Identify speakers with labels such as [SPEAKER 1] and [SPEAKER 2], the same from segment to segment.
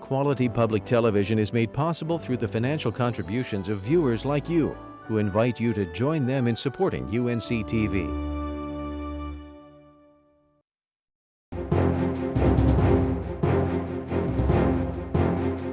[SPEAKER 1] Quality public television is made possible through the financial contributions of viewers like you, who invite you to join them in supporting UNC-TV.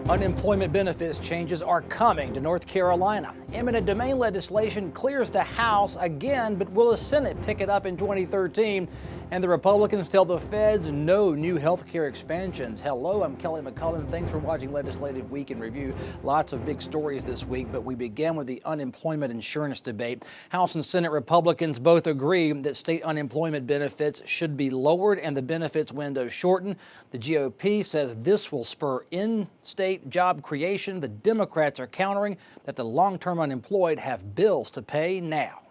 [SPEAKER 2] Unemployment benefits changes are coming to North Carolina. Eminent Domain legislation clears the House again, but will the Senate pick it up in 2013? And the Republicans tell the feds no new health care expansions. Hello, I'm Kelly McCullen. Thanks for watching Legislative Week in Review. Lots of big stories this week, but we begin with the unemployment insurance debate. House and Senate Republicans both agree that state unemployment benefits should be lowered and the benefits window shortened. The GOP says this will spur in-state job creation. The Democrats are countering that the long-term unemployed have bills to pay now.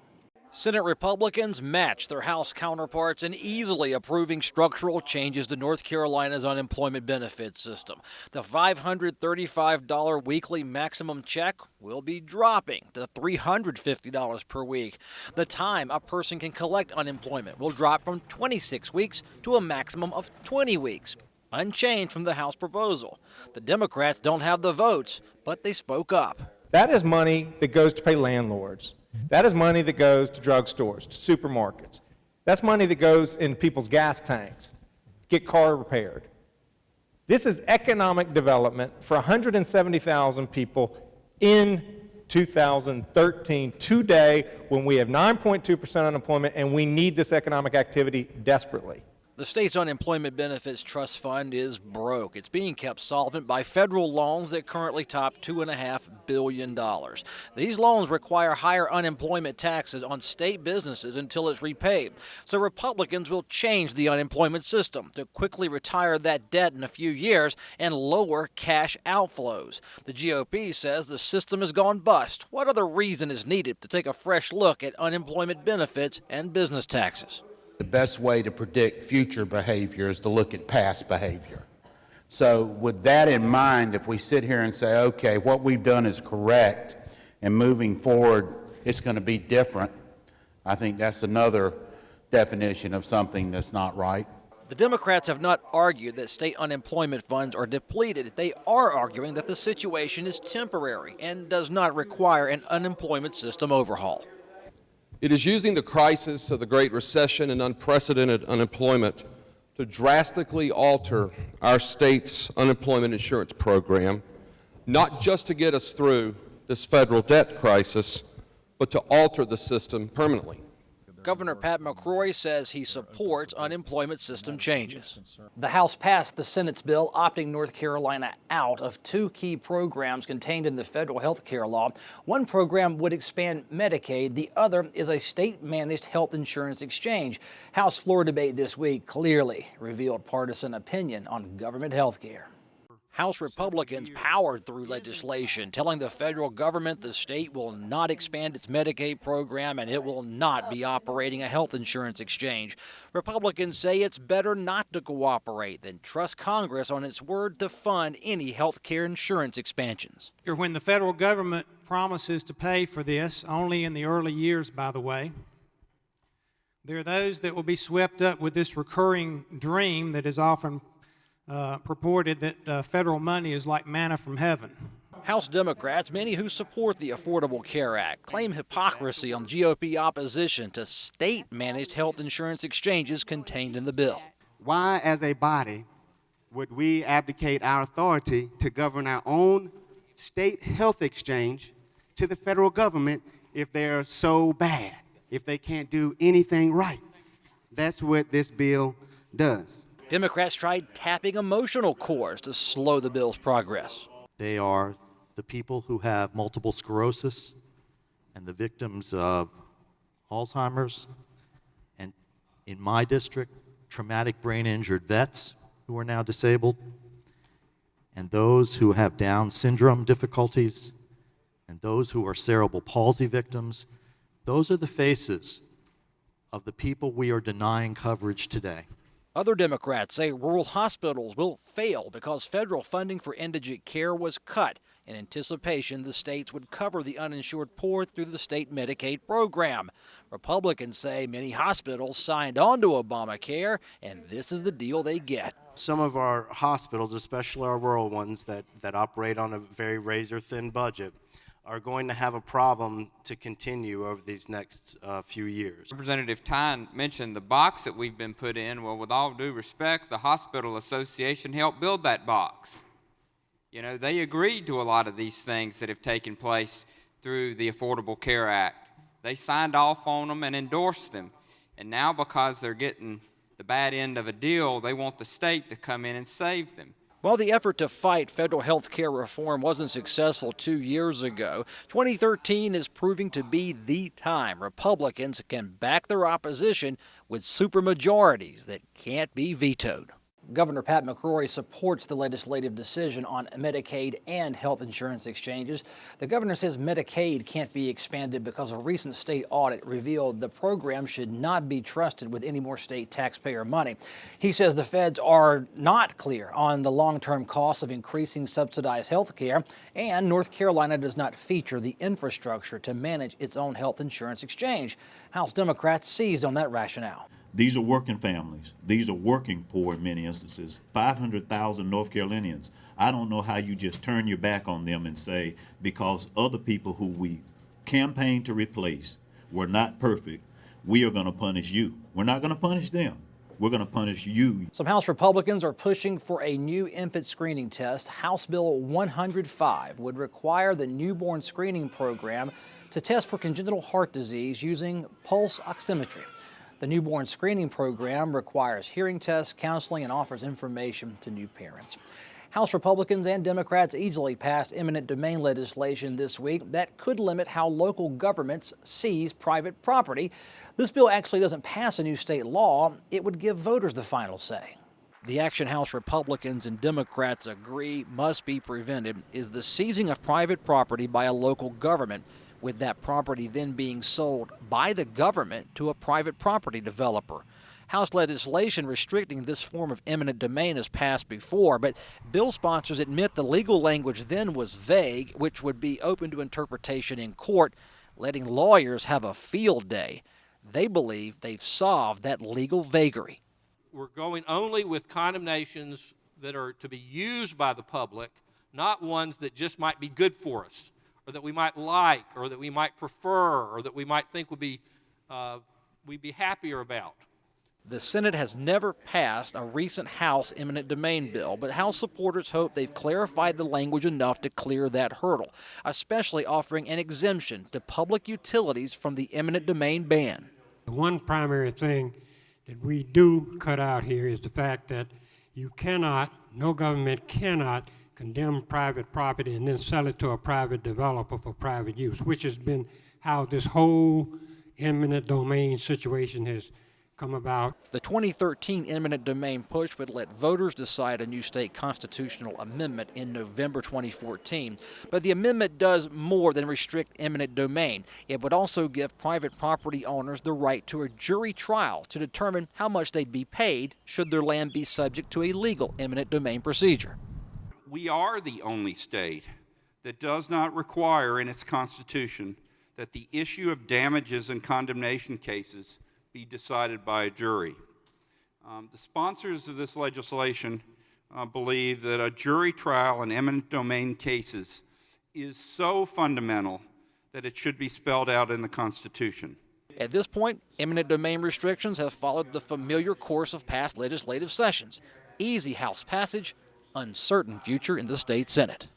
[SPEAKER 2] Senate Republicans match their House counterparts in easily approving structural changes to North Carolina's unemployment benefits system. The $535 weekly maximum check will be dropping to $350 per week. The time a person can collect unemployment will drop from 26 weeks to a maximum of 20 weeks. Unchanged from the House proposal. The Democrats don't have the votes, but they spoke up.
[SPEAKER 3] That is money that goes to pay landlords. That is money that goes to drugstores, to supermarkets. That's money that goes in people's gas tanks, get car repaired. This is economic development for 170,000 people in 2013, today, when we have 9.2% unemployment and we need this economic activity desperately.
[SPEAKER 2] The state's unemployment benefits trust fund is broke. It's being kept solvent by federal loans that currently top $2.5 billion. These loans require higher unemployment taxes on state businesses until it's repaid. So Republicans will change the unemployment system to quickly retire that debt in a few years and lower cash outflows. The GOP says the system has gone bust. What other reason is needed to take a fresh look at unemployment benefits and business taxes?
[SPEAKER 4] The best way to predict future behavior is to look at past behavior. So with that in mind, if we sit here and say, okay, what we've done is correct, and moving forward, it's going to be different, I think that's another definition of something that's not right.
[SPEAKER 2] The Democrats have not argued that state unemployment funds are depleted. They are arguing that the situation is temporary and does not require an unemployment system overhaul.
[SPEAKER 5] It is using the crisis of the Great Recession and unprecedented unemployment to drastically alter our state's unemployment insurance program, not just to get us through this federal debt crisis, but to alter the system permanently.
[SPEAKER 2] Governor Pat McCrory says he supports unemployment system changes. The House passed the Senate's bill opting North Carolina out of two key programs contained in the federal health care law. One program would expand Medicaid. The other is a state-managed health insurance exchange. House floor debate this week clearly revealed partisan opinion on government health care. House Republicans powered through legislation telling the federal government the state will not expand its Medicaid program and it will not be operating a health insurance exchange. Republicans say it's better not to cooperate than trust Congress on its word to fund any health care insurance expansions.
[SPEAKER 6] When the federal government promises to pay for this, only in the early years, by the way, there are those that will be swept up with this recurring dream that is often purported that federal money is like manna from heaven.
[SPEAKER 2] House Democrats, many who support the Affordable Care Act, claim hypocrisy on GOP opposition to state-managed health insurance exchanges contained in the bill.
[SPEAKER 7] Why, as a body, would we abdicate our authority to govern our own state health exchange to the federal government if they're so bad, if they can't do anything right? That's what this bill does.
[SPEAKER 2] Democrats tried tapping emotional chords to slow the bill's progress.
[SPEAKER 8] They are the people who have multiple sclerosis and the victims of Alzheimer's, and in my district, traumatic brain injured vets who are now disabled, and those who have Down syndrome difficulties, and those who are cerebral palsy victims. Those are the faces of the people we are denying coverage today.
[SPEAKER 2] Other Democrats say rural hospitals will fail because federal funding for indigent care was cut in anticipation the states would cover the uninsured poor through the state Medicaid program. Republicans say many hospitals signed on to Obamacare, and this is the deal they get.
[SPEAKER 9] Some of our hospitals, especially our rural ones that operate on a very razor-thin budget, are going to have a problem to continue over these next few years.
[SPEAKER 10] Representative Tyne mentioned the box that we've been put in. Well, with all due respect, the Hospital Association helped build that box. You know, they agreed to a lot of these things that have taken place through the Affordable Care Act. They signed off on them and endorsed them. And now because they're getting the bad end of a deal, they want the state to come in and save them.
[SPEAKER 2] While the effort to fight federal health care reform wasn't successful 2 years ago, 2013 is proving to be the time Republicans can back their opposition with supermajorities that can't be vetoed. Governor Pat McCrory supports the legislative decision on Medicaid and health insurance exchanges. The governor says Medicaid can't be expanded because a recent state audit revealed the program should not be trusted with any more state taxpayer money. He says the feds are not clear on the long-term costs of increasing subsidized health care, and North Carolina does not feature the infrastructure to manage its own health insurance exchange. House Democrats seized on that rationale.
[SPEAKER 11] These are working families. These are working poor in many instances. 500,000 North Carolinians. I don't know how you just turn your back on them and say, because other people who we campaigned to replace were not perfect, we are going to punish you. We're not going to punish them. We're going to punish you.
[SPEAKER 2] Some House Republicans are pushing for a new infant screening test. House Bill 105 would require the newborn screening program to test for congenital heart disease using pulse oximetry. The newborn screening program requires hearing tests, counseling, and offers information to new parents. House Republicans and Democrats easily passed eminent domain legislation this week that could limit how local governments seize private property. This bill actually doesn't pass a new state law. It would give voters the final say. The action House Republicans and Democrats agree must be prevented is the seizing of private property by a local government, with that property then being sold by the government to a private property developer. House legislation restricting this form of eminent domain has passed before, but bill sponsors admit the legal language then was vague, which would be open to interpretation in court, letting lawyers have a field day. They believe they've solved that legal vagary.
[SPEAKER 12] We're going only with condemnations that are to be used by the public, not ones that just might be good for us, or that we might like, or that we might prefer, or that we might think would be we'd be happier about.
[SPEAKER 2] The Senate has never passed a recent House eminent domain bill, but House supporters hope they've clarified the language enough to clear that hurdle, especially offering an exemption to public utilities from the eminent domain ban.
[SPEAKER 13] The one primary thing that we do cut out here is the fact that you cannot, no government cannot, condemn private property and then sell it to a private developer for private use, which has been how this whole eminent domain situation has come about.
[SPEAKER 2] The 2013 eminent domain push would let voters decide a new state constitutional amendment in November 2014. But the amendment does more than restrict eminent domain. It would also give private property owners the right to a jury trial to determine how much they'd be paid should their land be subject to a legal eminent domain procedure.
[SPEAKER 14] We are the only state that does not require in its constitution that the issue of damages in condemnation cases be decided by a jury. The sponsors of this legislation believe that a jury trial in eminent domain cases is so fundamental that it should be spelled out in the Constitution.
[SPEAKER 2] At this point, eminent domain restrictions have followed the familiar course of past legislative sessions. Easy House passage, uncertain future in the state Senate.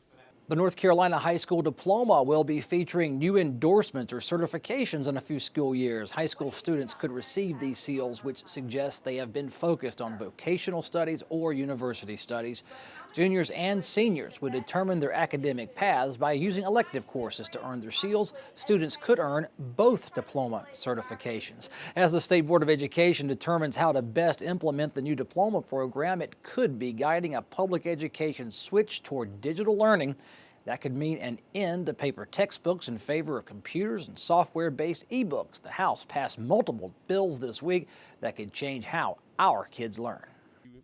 [SPEAKER 2] The North Carolina high school diploma will be featuring new endorsements or certifications in a few school years. High school students could receive these seals, which suggests they have been focused on vocational studies or university studies. Juniors and seniors would determine their academic paths by using elective courses to earn their seals. Students could earn both diploma certifications. As the State Board of Education determines how to best implement the new diploma program, it could be guiding a public education switch toward digital learning. That could mean an end to paper textbooks in favor of computers and software-based ebooks. The House passed multiple bills this week that could change how our kids learn.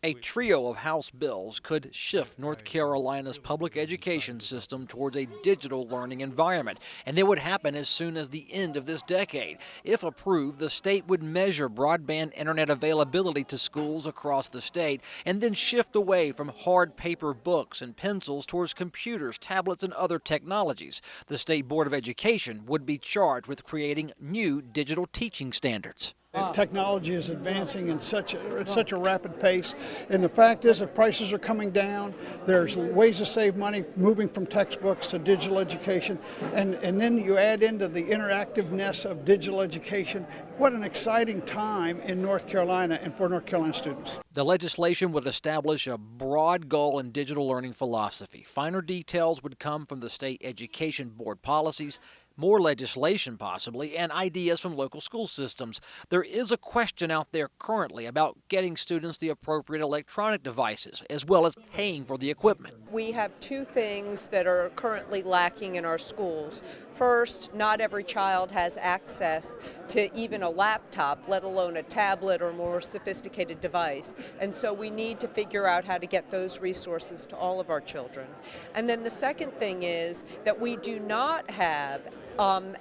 [SPEAKER 2] A trio of House bills could shift North Carolina's public education system towards a digital learning environment, and it would happen as soon as the end of this decade. If approved, the state would measure broadband internet availability to schools across the state and then shift away from hard paper books and pencils towards computers, tablets, and other technologies. The State Board of Education would be charged with creating new digital teaching standards.
[SPEAKER 15] Technology is advancing at such a rapid pace, and the fact is that prices are coming down. There's ways to save money moving from textbooks to digital education, and then you add into the interactiveness of digital education. What an exciting time in North Carolina and for North Carolina students.
[SPEAKER 2] The legislation would establish a broad goal in digital learning philosophy. Finer details would come from the State Education Board policies, more legislation possibly, and ideas from local school systems. There is a question out there currently about getting students the appropriate electronic devices, as well as paying for the equipment.
[SPEAKER 16] We have two things that are currently lacking in our schools. First, not every child has access to even a laptop, let alone a tablet or more sophisticated device. And so we need to figure out how to get those resources to all of our children. And then the second thing is that we do not have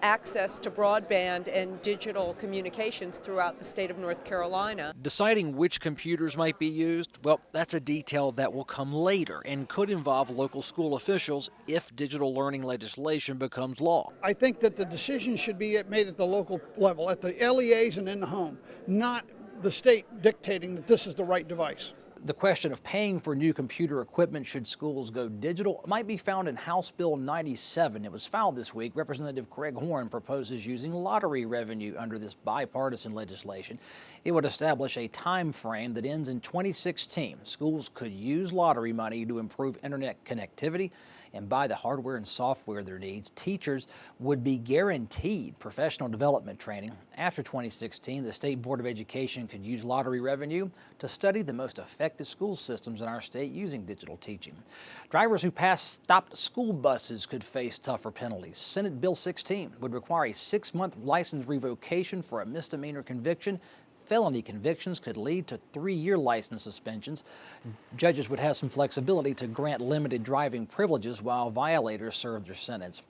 [SPEAKER 16] access to broadband and digital communications throughout the state of North Carolina.
[SPEAKER 2] Deciding which computers might be used, well, that's a detail that will come later and could involve local school officials if digital learning legislation becomes law.
[SPEAKER 15] I think that the decision should be made at the local level, at the LEAs and in the home, not the state dictating that this is the right device.
[SPEAKER 2] The question of paying for new computer equipment should schools go digital might be found in House Bill 97. It was filed this week. Representative Craig Horn proposes using lottery revenue under this bipartisan legislation. It would establish a time frame that ends in 2016. Schools could use lottery money to improve internet connectivity and buy the hardware and software their needs. Teachers would be guaranteed professional development training. After 2016, the State Board of Education could use lottery revenue to study the most effective school systems in our state using digital teaching. Drivers who pass stopped school buses could face tougher penalties. Senate Bill 16 would require a 6-month license revocation for a misdemeanor conviction. Felony convictions could lead to 3-year license suspensions. Judges would have some flexibility to grant limited driving privileges while violators serve their sentence.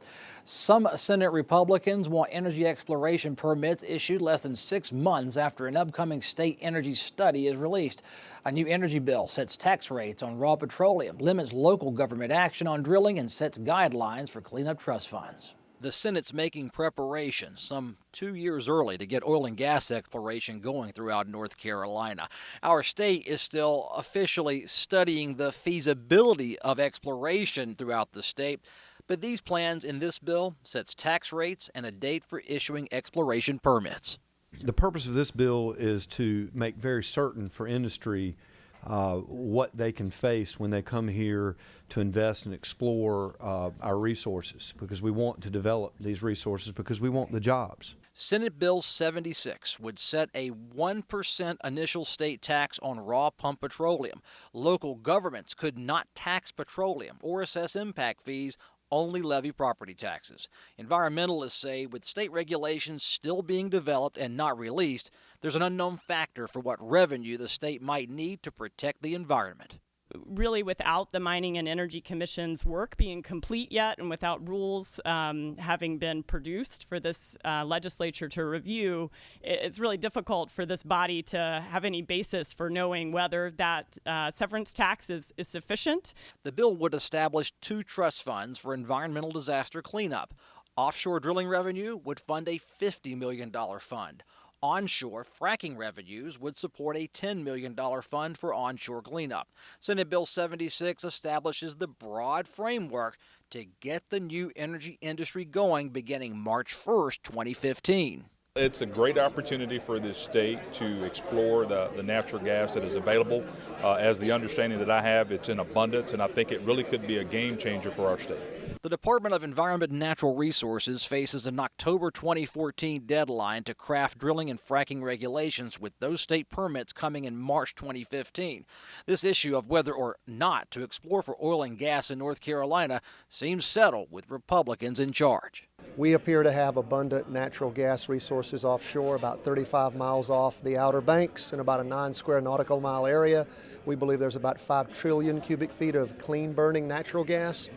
[SPEAKER 2] Some Senate Republicans want energy exploration permits issued less than 6 months after an upcoming state energy study is released. A new energy bill sets tax rates on raw petroleum, limits local government action on drilling, and sets guidelines for cleanup trust funds. The Senate's making preparations some 2 years early to get oil and gas exploration going throughout North Carolina. Our state is still officially studying the feasibility of exploration throughout the state, but these plans in this bill sets tax rates and a date for issuing exploration permits.
[SPEAKER 17] The purpose of this bill is to make very certain for industry what they can face when they come here to invest and explore our resources, because we want to develop these resources because we want the jobs.
[SPEAKER 2] Senate Bill 76 would set a 1% initial state tax on raw pump petroleum. Local governments could not tax petroleum or assess impact fees, only levy property taxes. Environmentalists say with state regulations still being developed and not released, there's an unknown factor for what revenue the state might need to protect the environment.
[SPEAKER 18] Really, without the Mining and Energy Commission's work being complete yet, and without rules having been produced for this legislature to review, it's really difficult for this body to have any basis for knowing whether that severance tax is sufficient.
[SPEAKER 2] The bill would establish 2 trust funds for environmental disaster cleanup. Offshore drilling revenue would fund a $50 million fund. Onshore fracking revenues would support a $10 million fund for onshore cleanup. Senate Bill 76 establishes the broad framework to get the new energy industry going beginning March 1st, 2015.
[SPEAKER 19] It's a great opportunity for this state to explore the natural gas that is available. As the understanding that I have, it's in abundance, and I think it really could be a game changer for our state.
[SPEAKER 2] The Department of Environment and Natural Resources faces an October 2014 deadline to craft drilling and fracking regulations, with those state permits coming in March 2015. This issue of whether or not to explore for oil and gas in North Carolina seems settled with Republicans in charge.
[SPEAKER 20] We appear to have abundant natural gas resources offshore, about 35 miles off the Outer Banks in about a 9 square nautical mile area. We believe there's about 5 trillion cubic feet of clean burning natural gas.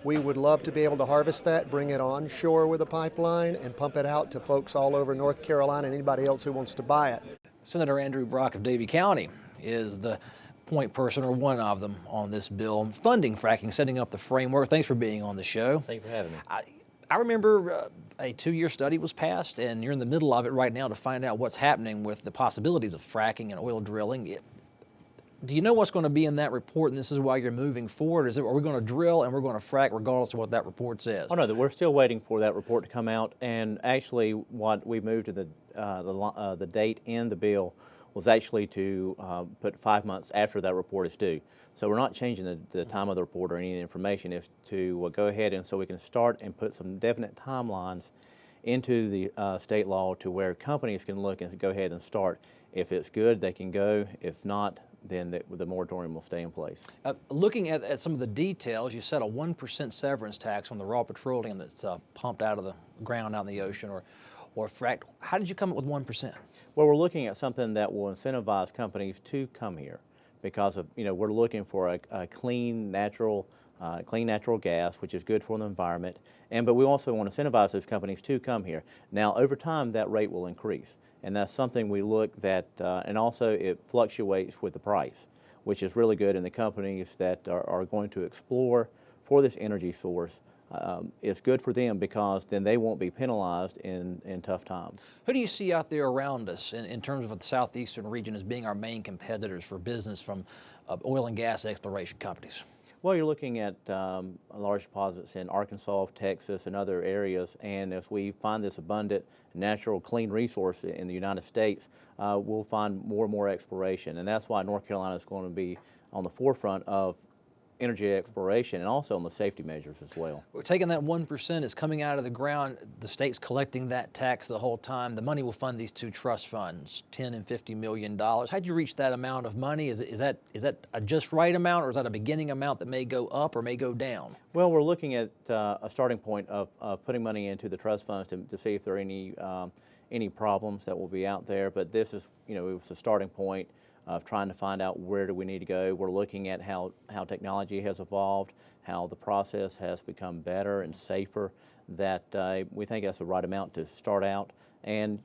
[SPEAKER 20] We would love to be able to harvest that, bring it onshore with a pipeline, and pump it out to folks all over North Carolina and anybody else who wants to buy it.
[SPEAKER 2] Senator Andrew Brock of Davie County is the point person, or one of them, on this bill, funding fracking, setting up the framework. Thanks for being on the show.
[SPEAKER 21] Thank you for having me.
[SPEAKER 2] I remember a 2-year study was passed, and you're in the middle of it right now to find out what's happening with the possibilities of fracking and oil drilling. Do you know what's going to be in that report, and this is why you're moving forward? Are we going to drill and we're going to frack regardless of what that report says?
[SPEAKER 21] Oh no, we're still waiting for that report to come out, and actually what we moved to the date in the bill was actually to put 5 months after that report is due. So we're not changing the time of the report or any of the information. It's to go ahead and so we can start and put some definite timelines into the state law to where companies can look and go ahead and start. If it's good, they can go. If not, then the moratorium will stay in place.
[SPEAKER 2] Looking at some of the details, you set a 1% severance tax on the raw petroleum that's pumped out of the ground out in the ocean or fracked. How did you come up with 1%?
[SPEAKER 21] Well, we're looking at something that will incentivize companies to come here because of, we're looking for a clean natural gas, which is good for the environment. But we also want to incentivize those companies to come here. Now, over time, that rate will increase. And that's something we look at, and also it fluctuates with the price, which is really good. And the companies that are going to explore for this energy source, it's good for them because then they won't be penalized in tough times.
[SPEAKER 2] Who do you see out there around us in terms of the southeastern region as being our main competitors for business from oil and gas exploration companies?
[SPEAKER 21] Well, you're looking at large deposits in Arkansas, Texas, and other areas, and as we find this abundant, natural, clean resource in the United States, we'll find more and more exploration, and that's why North Carolina is going to be on the forefront of energy exploration and also on the safety measures as well.
[SPEAKER 2] We're taking that 1%, it's coming out of the ground, the state's collecting that tax the whole time. The money will fund these two trust funds, $10 and $50 million. How'd you reach that amount of money? Is that a just right amount, or is that a beginning amount that may go up or may go down?
[SPEAKER 21] Well, we're looking at a starting point of putting money into the trust funds to see if there are any problems that will be out there, but this is, it was a starting point of trying to find out where do we need to go. We're looking at how technology has evolved, how the process has become better and safer, that we think that's the right amount to start out. And,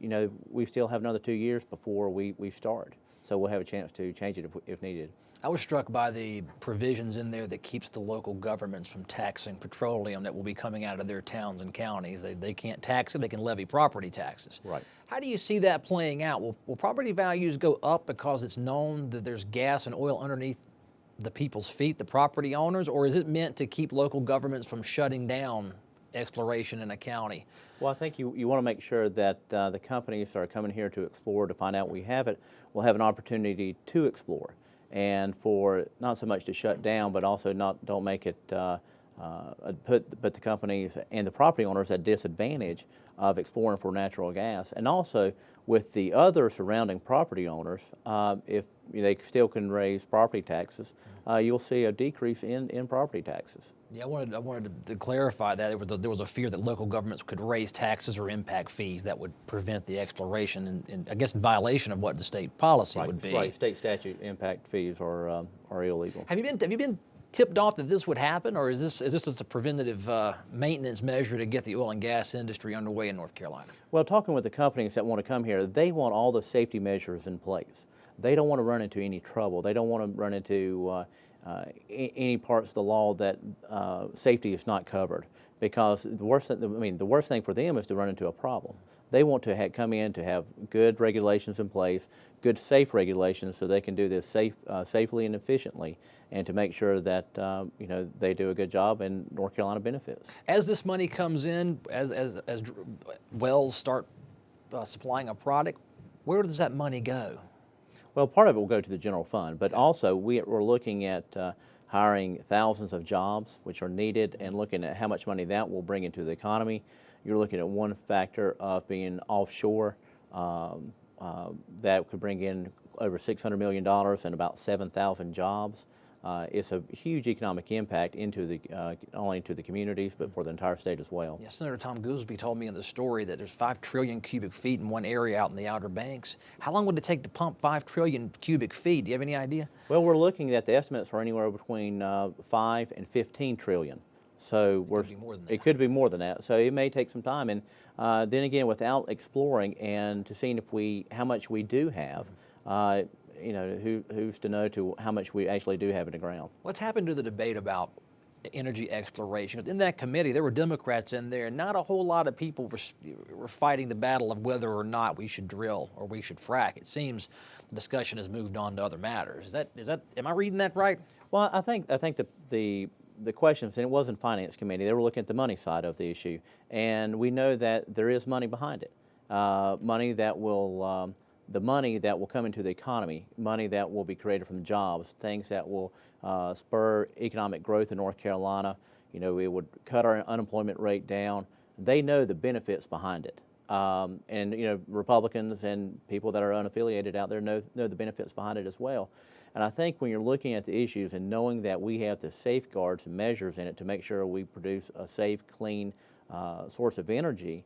[SPEAKER 21] we still have another 2 years before we start. So we'll have a chance to change it if needed.
[SPEAKER 2] I was struck by the provisions in there that keeps the local governments from taxing petroleum that will be coming out of their towns and counties. They can't tax it, they can levy property taxes.
[SPEAKER 21] Right.
[SPEAKER 2] How do you see that playing out? Will property values go up because it's known that there's gas and oil underneath the people's feet, the property owners, or is it meant to keep local governments from shutting down exploration in a county?
[SPEAKER 21] Well, I think you want to make sure that the companies that are coming here to explore, to find out we have it, will have an opportunity to explore. And for not so much to shut down, but also don't make it put the companies and the property owners at disadvantage of exploring for natural gas. And also with the other surrounding property owners, if they still can raise property taxes, you'll see a decrease in property taxes.
[SPEAKER 2] Yeah, I wanted to clarify that. There was a fear that local governments could raise taxes or impact fees that would prevent the exploration, and I guess in violation of what the state policy would be.
[SPEAKER 21] Right, state statute impact fees are illegal.
[SPEAKER 2] Have you been tipped off that this would happen, or is this just a preventative maintenance measure to get the oil and gas industry underway in North Carolina?
[SPEAKER 21] Well, talking with the companies that want to come here, they want all the safety measures in place. They don't want to run into any trouble. They don't want to run into any parts of the law that safety is not covered, because the worst thing for them is to run into a problem. They want to come in to have good regulations in place, good safe regulations, so they can do this safely and efficiently, and to make sure that they do a good job and North Carolina benefits.
[SPEAKER 2] As this money comes in, as wells start supplying a product, where does that money go?
[SPEAKER 21] Well, part of it will go to the general fund, but also we're looking at hiring thousands of jobs which are needed and looking at how much money that will bring into the economy. You're looking at one factor of being offshore that could bring in over $600 million and about 7,000 jobs. it's a huge economic impact into the not only to the communities but for the entire state as well.
[SPEAKER 2] Yeah, Senator Tom Goolsbee told me in the story that there's 5 trillion cubic feet in one area out in the Outer Banks. How long would it take to pump 5 trillion cubic feet? Do you have any idea?
[SPEAKER 21] Well, we're looking at the estimates are anywhere between 5 and 15 trillion. So it could be more than that. So it may take some time, and then again, without exploring and to seeing how much we do have. Who's to know to how much we actually do have in the ground.
[SPEAKER 2] What's happened to the debate about energy exploration? In that committee, there were Democrats in there. Not a whole lot of people were fighting the battle of whether or not we should drill or we should frack. It seems the discussion has moved on to other matters. Is that? Am I reading that right?
[SPEAKER 21] Well, I think the questions, and it was in Finance Committee, they were looking at the money side of the issue, and we know that there is money behind it, money that will. The money that will come into the economy, money that will be created from jobs, things that will spur economic growth in North Carolina. It would cut our unemployment rate down. They know the benefits behind it. And Republicans and people that are unaffiliated out there know the benefits behind it as well. And I think when you're looking at the issues and knowing that we have the safeguards and measures in it to make sure we produce a safe, clean source of energy,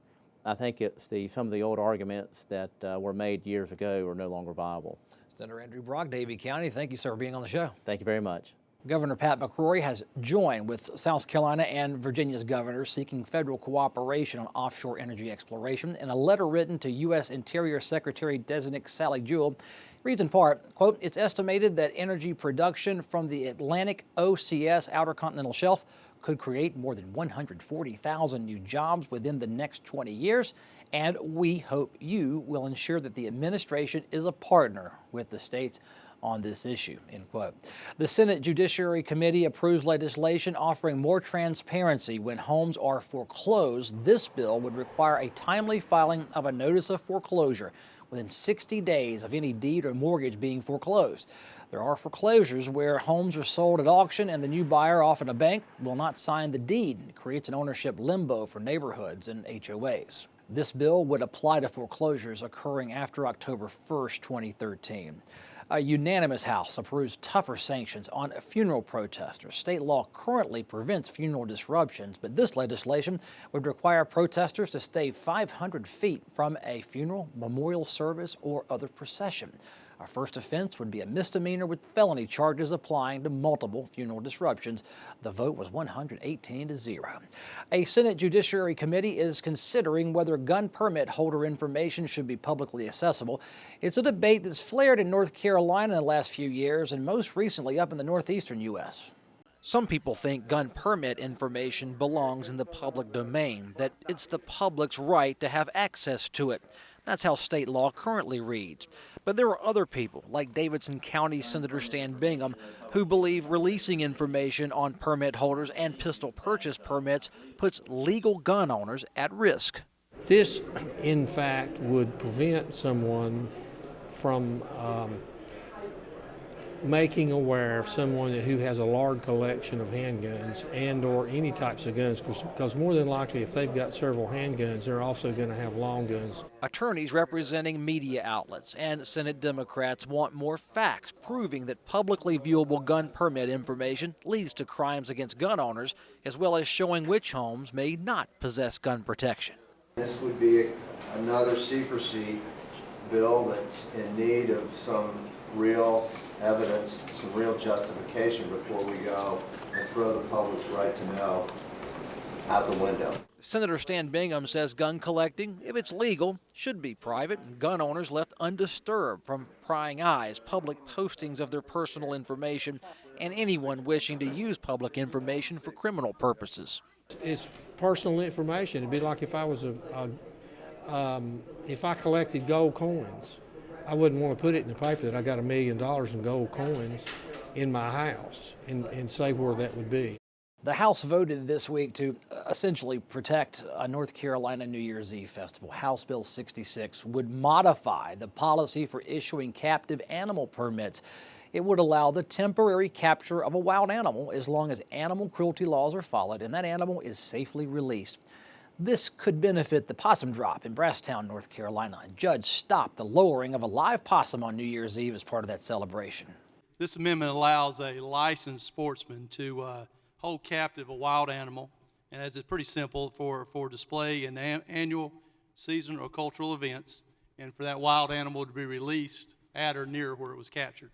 [SPEAKER 21] I think it's some of the old arguments that were made years ago are no longer viable.
[SPEAKER 2] Senator Andrew Brock, Davie County, thank you, sir, for being on the show.
[SPEAKER 21] Thank you very much.
[SPEAKER 2] Governor Pat McCrory has joined with South Carolina and Virginia's governors seeking federal cooperation on offshore energy exploration. In a letter written to U.S. Interior Secretary-designate Sally Jewell, reads in part, quote, "It's estimated that energy production from the Atlantic OCS Outer Continental Shelf could create more than 140,000 new jobs within the next 20 years, and we hope you will ensure that the administration is a partner with the states on this issue," end quote. The Senate Judiciary Committee approves legislation offering more transparency when homes are foreclosed. This bill would require a timely filing of a notice of foreclosure within 60 days of any deed or mortgage being foreclosed. There are foreclosures where homes are sold at auction and the new buyer, often a bank, will not sign the deed. It creates an ownership limbo for neighborhoods and HOAs. This bill would apply to foreclosures occurring after October 1st, 2013. A unanimous House approves tougher sanctions on funeral protesters. State law currently prevents funeral disruptions, but this legislation would require protesters to stay 500 feet from a funeral, memorial service, or other procession. Our first offense would be a misdemeanor with felony charges applying to multiple funeral disruptions. The vote was 118-0. A Senate Judiciary Committee is considering whether gun permit holder information should be publicly accessible. It's a debate that's flared in North Carolina in the last few years and most recently up in the northeastern U.S. Some people think gun permit information belongs in the public domain, that it's the public's right to have access to it. That's how state law currently reads. But there are other people, like Davidson County Senator Stan Bingham, who believe releasing information on permit holders and pistol purchase permits puts legal gun owners at risk.
[SPEAKER 1] This, in fact, would prevent someone from making aware of someone who has a large collection of handguns and or any types of guns, because more than likely if they've got several handguns, they're also going to have long guns.
[SPEAKER 2] Attorneys representing media outlets and Senate Democrats want more facts proving that publicly viewable gun permit information leads to crimes against gun owners, as well as showing which homes may not possess gun protection.
[SPEAKER 22] This would be another secrecy bill that's in need of some real evidence, some real justification before we go and throw the public's right to know out the window.
[SPEAKER 2] Senator Stan Bingham says gun collecting, if it's legal, should be private, and gun owners left undisturbed from prying eyes, public postings of their personal information, and anyone wishing to use public information for criminal purposes.
[SPEAKER 1] It's personal information. It'd be like if I was if I collected gold coins. I wouldn't want to put it in the paper that I got $1 million in gold coins in my house and say where that would be.
[SPEAKER 2] The House voted this week to essentially protect a North Carolina New Year's Eve festival. House Bill 66 would modify the policy for issuing captive animal permits. It would allow the temporary capture of a wild animal as long as animal cruelty laws are followed and that animal is safely released. This could benefit the possum drop in Brasstown, North Carolina. A judge stopped the lowering of a live possum on New Year's Eve as part of that celebration.
[SPEAKER 3] This amendment allows a licensed sportsman to hold captive a wild animal, and as it's pretty simple, for display in annual, seasonal, or cultural events, and for that wild animal to be released at or near where it was captured.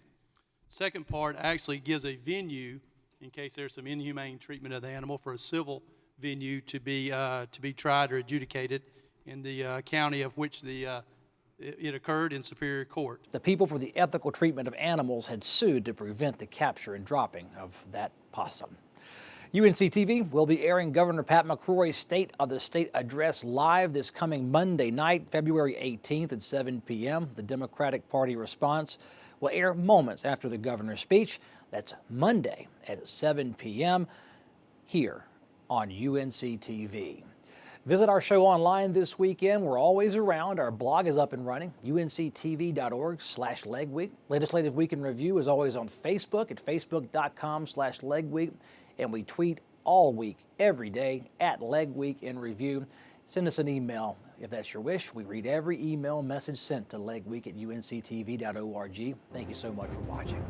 [SPEAKER 3] Second part actually gives a venue in case there's some inhumane treatment of the animal, for a civil venue to be tried or adjudicated in the county of which it occurred in Superior Court.
[SPEAKER 2] The People for the Ethical Treatment of Animals had sued to prevent the capture and dropping of that possum. UNC-TV will be airing Governor Pat McCrory's State of the State address live this coming Monday night, February 18th at 7 p.m. The Democratic Party response will air moments after the governor's speech. That's Monday at 7 p.m. here on UNC-TV. Visit our show online this weekend. We're always around. Our blog is up and running, unctv.org/legweek. Legislative Week in Review is always on Facebook at facebook.com/legweek. And we tweet all week, every day, at Leg Week in Review. Send us an email if that's your wish. We read every email message sent to legweek@unctv.org. Thank you so much for watching.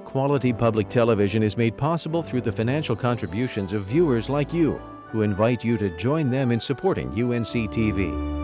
[SPEAKER 4] Quality public television is made possible through the financial contributions of viewers like you, who invite you to join them in supporting UNC-TV.